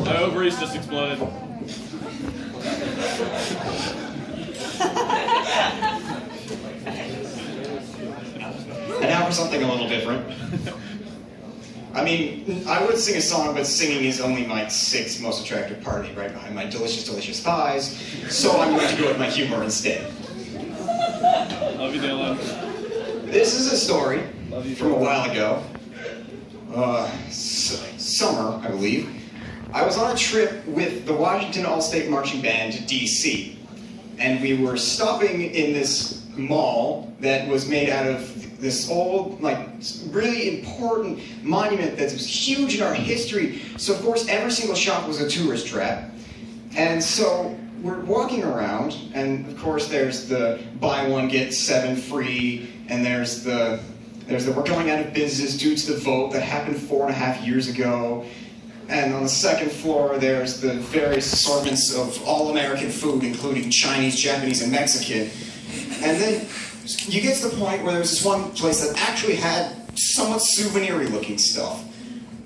My ovaries just exploded. And now for something a little different. I mean, I would sing a song, but singing is only my sixth most attractive part of me, right behind my delicious, delicious thighs. So I'm going to go with my humor instead. Love you, Dylan. This is a story from a while ago. Summer, I believe. I was on a trip with the Washington All-State Marching Band to DC. And we were stopping in this mall that was made out of this old, like, really important monument that was huge in our history. So, of course, every single shop was a tourist trap. And so we're walking around, and of course there's the buy one, get seven free, and there's the we're going out of business due to the vote that happened 4.5 years ago. And on the second floor, there's the various assortments of all-American food, including Chinese, Japanese, and Mexican. And then you get to the point where there's this one place that actually had somewhat souvenir-y looking stuff.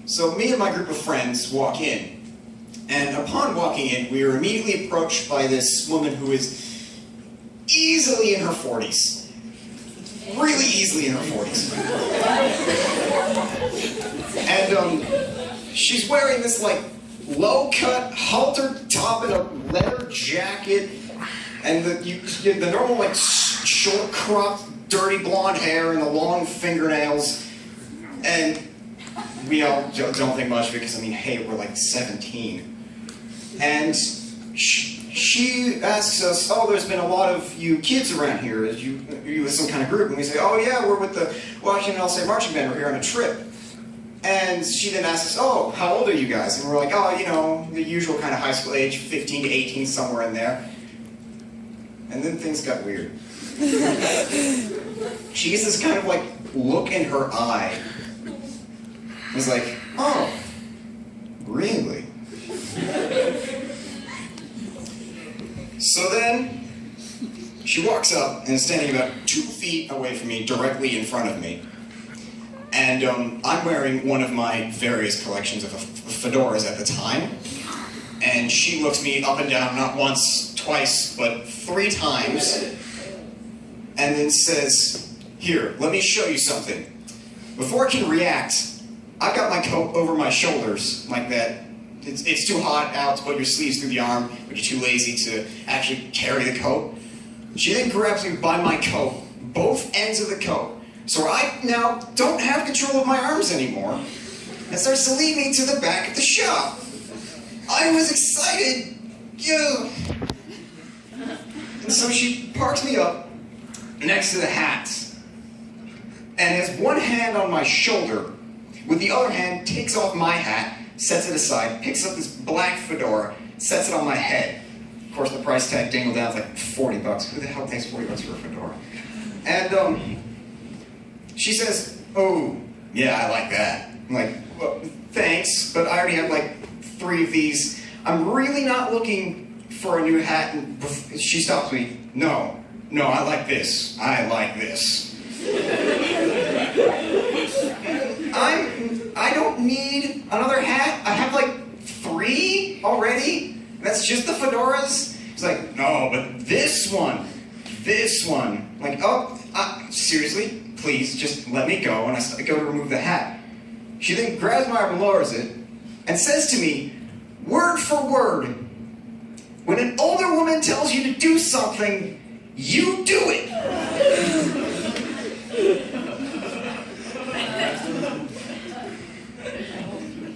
So me and my group of friends walk in. And upon walking in, we were immediately approached by this woman who is easily in her 40s. Really easily in her 40s. And she's wearing this like low-cut halter top and a leather jacket, and the normal like short-cropped, dirty blonde hair and the long fingernails. And we all don't think much because, I mean, hey, we're like 17. And she asks us, oh, there's been a lot of you kids around here. Are you with some kind of group? And we say, oh yeah, we're with the Washington All-State Marching Band. We're here on a trip. And she then asks us, oh, how old are you guys? And we're like, oh, you know, the usual kind of high school age, 15 to 18, somewhere in there. And then things got weird. She gets this kind of like look in her eye. It was like, oh, really? So then, she walks up and is standing about 2 feet away from me, directly in front of me. And I'm wearing one of my various collections of fedoras at the time. And she looks me up and down, not once, twice, but 3 times. And then says, here, let me show you something. Before I can react, I've got my coat over my shoulders like that. It's too hot out to put your sleeves through the arm, but you're too lazy to actually carry the coat. She then grabs me by my coat, both ends of the coat, so I now don't have control of my arms anymore, and starts to lead me to the back of the shop. I was excited, yeah. And so she parks me up next to the hats, and has one hand on my shoulder, with the other hand takes off my hat, sets it aside, picks up this black fedora, sets it on my head. Of course, the price tag dangled down, it's like 40 bucks. Who the hell pays 40 bucks for a fedora? And she says, oh, yeah, I like that. I'm like, well, thanks, but I already have like 3 of these. I'm really not looking for a new hat. And she stops me. No, I like this. I like this. I don't need another hat. I have like 3 already. That's just the fedoras. It's like, no, but this one. Like, oh, seriously, please, just let me go. And I go to remove the hat. She then grabs my arm and lowers it and says to me, word for word, when an older woman tells you to do something, you do it.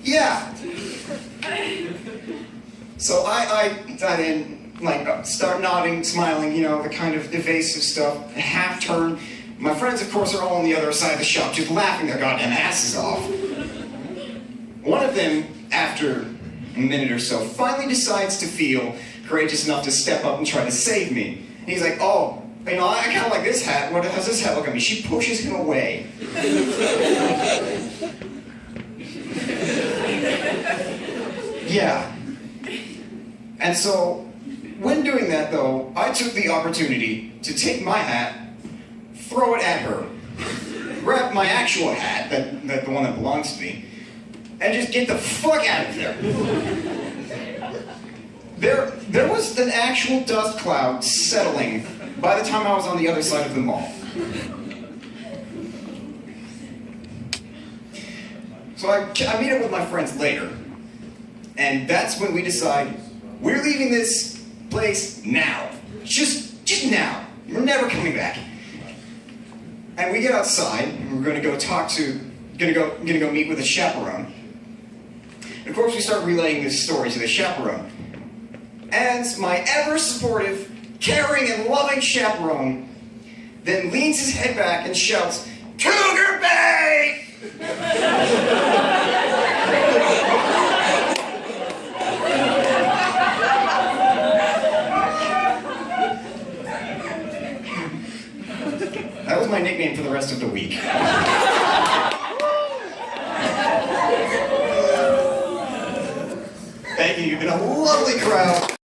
Yeah. So I then like start nodding, smiling, you know, the kind of evasive stuff, half turn. My friends, of course, are all on the other side of the shop, just laughing their goddamn asses off. One of them, after a minute or so, finally decides to feel courageous enough to step up and try to save me. And he's like, oh, you know, I kind of like this hat. How's this hat look at me? She pushes him away. Yeah. And so, when doing that though, I took the opportunity to take my hat, throw it at her, grab my actual hat, the one that belongs to me, and just get the fuck out of there. There was an actual dust cloud settling by the time I was on the other side of the mall. So I meet up with my friends later, and that's when we decide we're leaving this place now. Just now. We're never coming back. And we get outside, and we're gonna go meet with a chaperone. And of course we start relaying this story to the chaperone. And my ever-supportive, caring, and loving chaperone then leans his head back and shouts, "Cougar Bay!" That was my nickname for the rest of the week. Thank you, you've been a lovely crowd.